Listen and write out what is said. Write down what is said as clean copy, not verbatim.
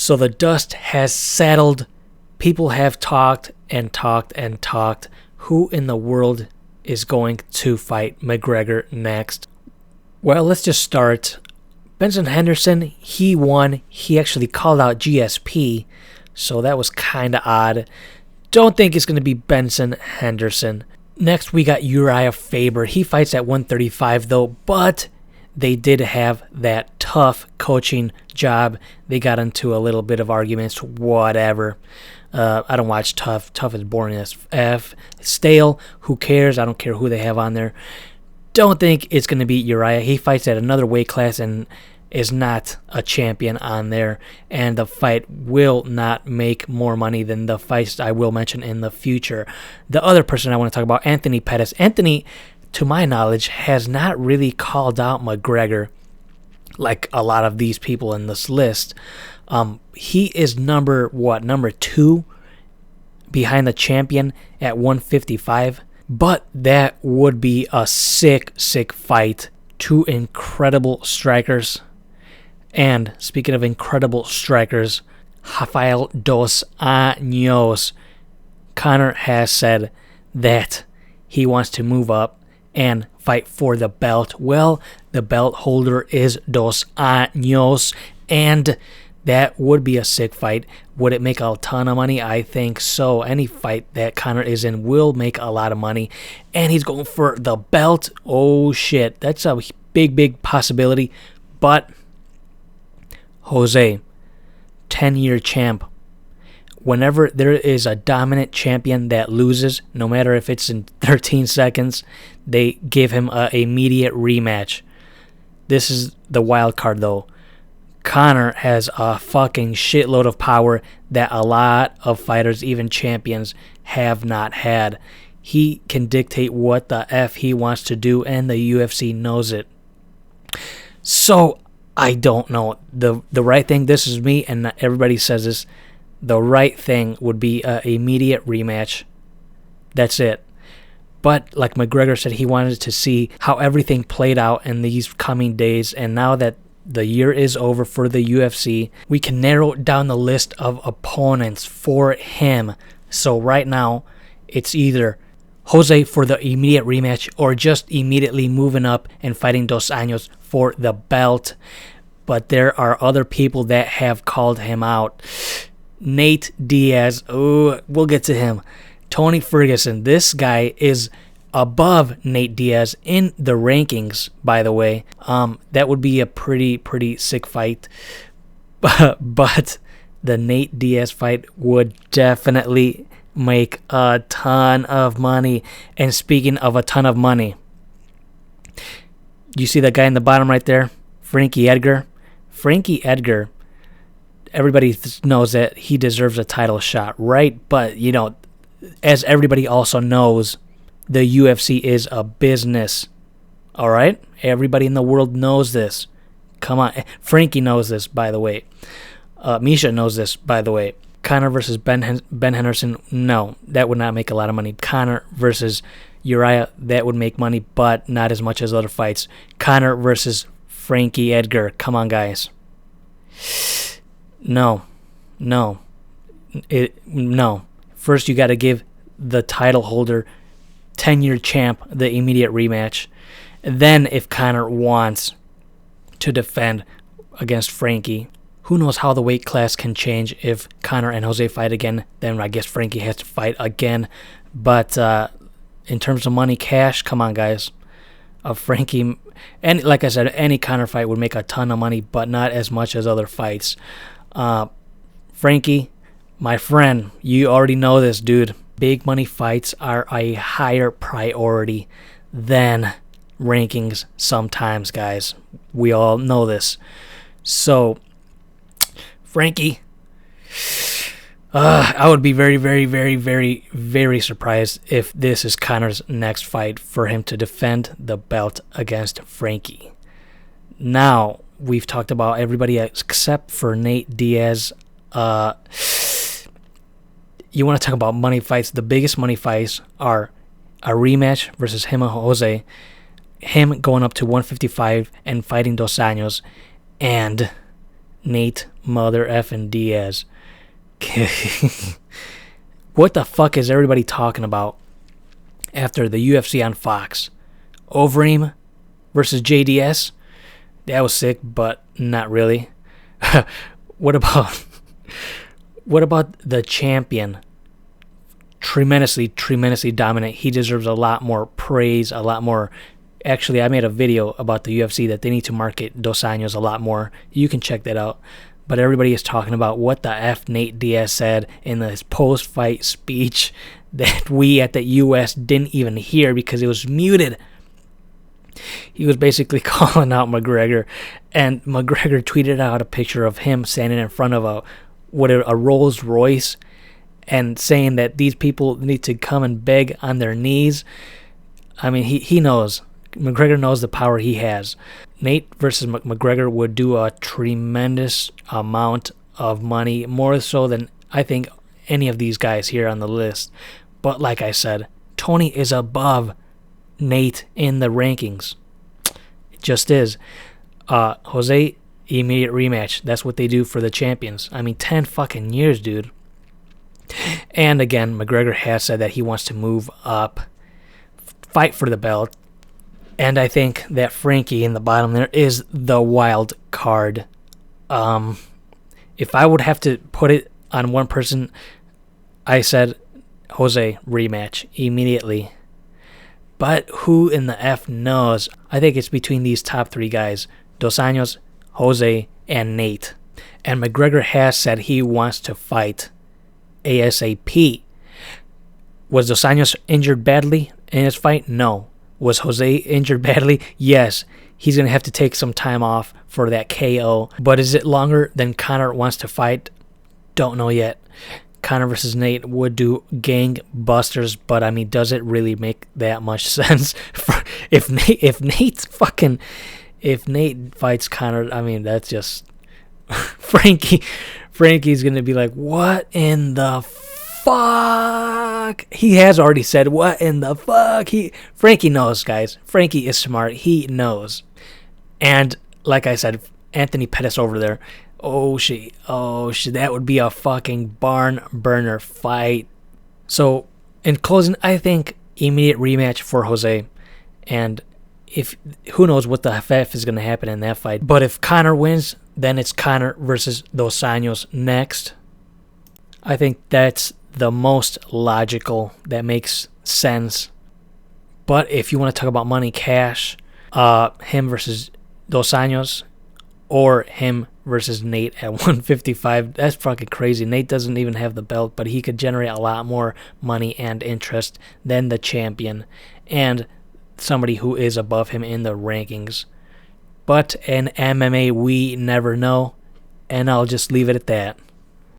So the dust has settled. People have talked and talked and talked. Who in the world is going to fight McGregor next? Well, let's just start. Benson Henderson, he won. He actually called out GSP, so that was kind of odd. Don't think it's going to be Benson Henderson. Next, we got Uriah Faber. He fights at 135, though, but they did have that tough coaching job. They got into a little bit of arguments, whatever. I don't watch Tough. Tough is boring as F. Stale, who cares? I don't care who they have on there. Don't think it's going to be Uriah. He fights at another weight class and is not a champion on there. And the fight will not make more money than the fights I will mention in the future. The other person I want to talk about, Anthony Pettis. Anthony, to my knowledge, has not really called out McGregor like a lot of these people in this list. He is number 2 behind the champion at 155. But that would be a sick fight. Two incredible strikers. And speaking of incredible strikers, Rafael dos Anjos. Conor has said that he wants to move up and fight for the belt. Well, the belt holder is Dos Anjos, and that would be a sick fight. Would it make a ton of money? I think so. Any fight that Conor is in will make a lot of money. And he's going for the belt. Oh, shit. That's a big possibility. But Jose, 10-year champ. Whenever there is a dominant champion that loses, no matter if it's in 13 seconds, they give him an immediate rematch. This is the wild card, though. Conor has a fucking shitload of power that a lot of fighters, even champions, have not had. He can dictate what the F he wants to do, and the UFC knows it. So, I don't know. The right thing, this is me, and everybody says this, the right thing would be an immediate rematch. That's it. But like McGregor said, he wanted to see how everything played out in these coming days, and now that the year is over for the UFC, we can narrow down the list of opponents for him. So right now, it's either Jose for the immediate rematch or just immediately moving up and fighting Dos Anjos for the belt. But there are other people that have called him out. Nate Diaz, we'll get to him. Tony Ferguson, this guy is above Nate Diaz in the rankings, by the way. That would be a pretty sick fight. But the Nate Diaz fight would definitely make a ton of money. And speaking of a ton of money, you see that guy in the bottom right there? Frankie Edgar. Frankie Edgar, everybody knows that he deserves a title shot, right? But, you know, as everybody also knows, the UFC is a business. All right? Everybody in the world knows this. Come on. Frankie knows this, by the way. Misha knows this, by the way. Conor versus Ben Henderson, no, that would not make a lot of money. Conor versus Uriah, that would make money, but not as much as other fights. Conor versus Frankie Edgar, come on, guys. No. First, you got to give the title holder, 10-year champ, the immediate rematch. Then, if Conor wants to defend against Frankie, who knows how the weight class can change if Conor and Jose fight again. Then I guess Frankie has to fight again. But in terms of money, cash, come on, guys. Frankie, and like I said, any Conor fight would make a ton of money, but not as much as other fights. Frankie, my friend, you already know this, dude. Big money fights are a higher priority than rankings sometimes, guys. We all know this. So, Frankie, I would be very surprised if this is Conor's next fight for him to defend the belt against Frankie. Now, we've talked about everybody except for Nate Diaz. You want to talk about money fights? The biggest money fights are a rematch versus him and Jose, him going up to 155 and fighting Dos Anjos, and Nate Mother effing Diaz. What the fuck is everybody talking about after the UFC on Fox? Overeem versus JDS? That was sick, but not really. What about the champion? Tremendously dominant. He deserves a lot more praise, a lot more. Actually, I made a video about the UFC that they need to market Dos Anjos a lot more. You can check that out. But everybody is talking about what the F Nate Diaz said in his post-fight speech that we at the US didn't even hear because it was muted. He was basically calling out McGregor, and McGregor tweeted out a picture of him standing in front of a Rolls Royce and saying that these people need to come and beg on their knees. I mean, he knows. McGregor knows the power he has. Nate versus McGregor would do a tremendous amount of money, more so than I think any of these guys here on the list. But like I said, Tony is above Nate in the rankings. It just is. Jose, immediate rematch. That's what they do for the champions. I mean, 10 fucking years, dude. And again, McGregor has said that he wants to move up, fight for the belt. And I think that Frankie in the bottom there is the wild card. If I would have to put it on one person, I said Jose, rematch immediately. But who in the F knows? I think it's between these top three guys, Dos Anjos, Jose, and Nate. And McGregor has said he wants to fight ASAP. Was Dos Anjos injured badly in his fight? No. Was Jose injured badly? Yes. He's going to have to take some time off for that KO. But is it longer than Conor wants to fight? Don't know yet. Conor versus Nate would do gangbusters, but I mean, does it really make that much sense? If Nate fights Conor, I mean, that's just Frankie's going to be like, what in the fuck? He has already said, what in the fuck? Frankie knows, guys. Frankie is smart. He knows. And like I said, Anthony Pettis over there. Oh shit, that would be a fucking barn burner fight. So, in closing, I think immediate rematch for Jose. And who knows what the F is going to happen in that fight. But if Conor wins, then it's Conor versus Dos Anjos next. I think that's the most logical. That makes sense. But if you want to talk about money, cash, him versus Dos Anjos, or him versus Nate at 155, that's fucking crazy. Nate doesn't even have the belt, but he could generate a lot more money and interest than the champion and somebody who is above him in the rankings. But in MMA, we never know, and I'll just leave it at that.